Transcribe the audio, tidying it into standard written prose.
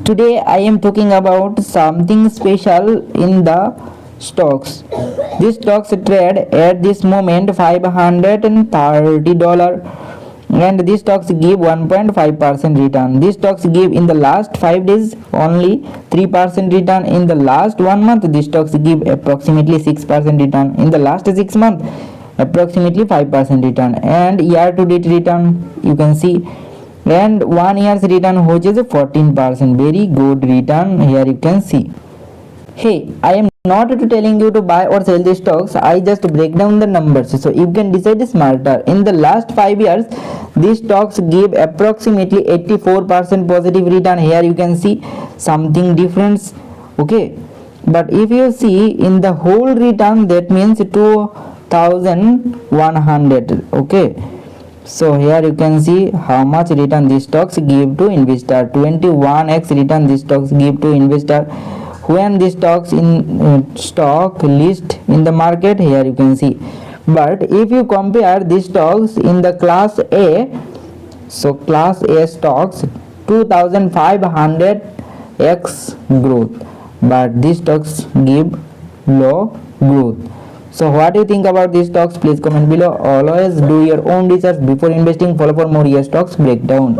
Today I am talking about something special in the stocks. These stocks trade at this moment $530 and these stocks give 1.5% return. These stocks give in the last 5 days only 3% return. In the last 1 month these stocks give approximately 6% return. In the last 6 months approximately 5% return, and year to date return you can see, and 1 year's return which is 14%. Very good return here you can see. Hey, I am not telling you to buy or sell the stocks, I just break down the numbers so you can decide smarter. In the last 5 years these stocks give approximately 84% positive return. Here you can see something difference, okay. But if you see in the whole return, that means 2100, okay. So here you can see how much return these stocks give to investor. 21x return these stocks give to investor when the stocks in stock list in the market. Here you can see. But if you compare these stocks in the class A, so class A stocks 2500x growth, but these stocks give low growth. So what do you think about these stocks? Please comment below. Always do your own research before investing. Follow for more stocks breakdown.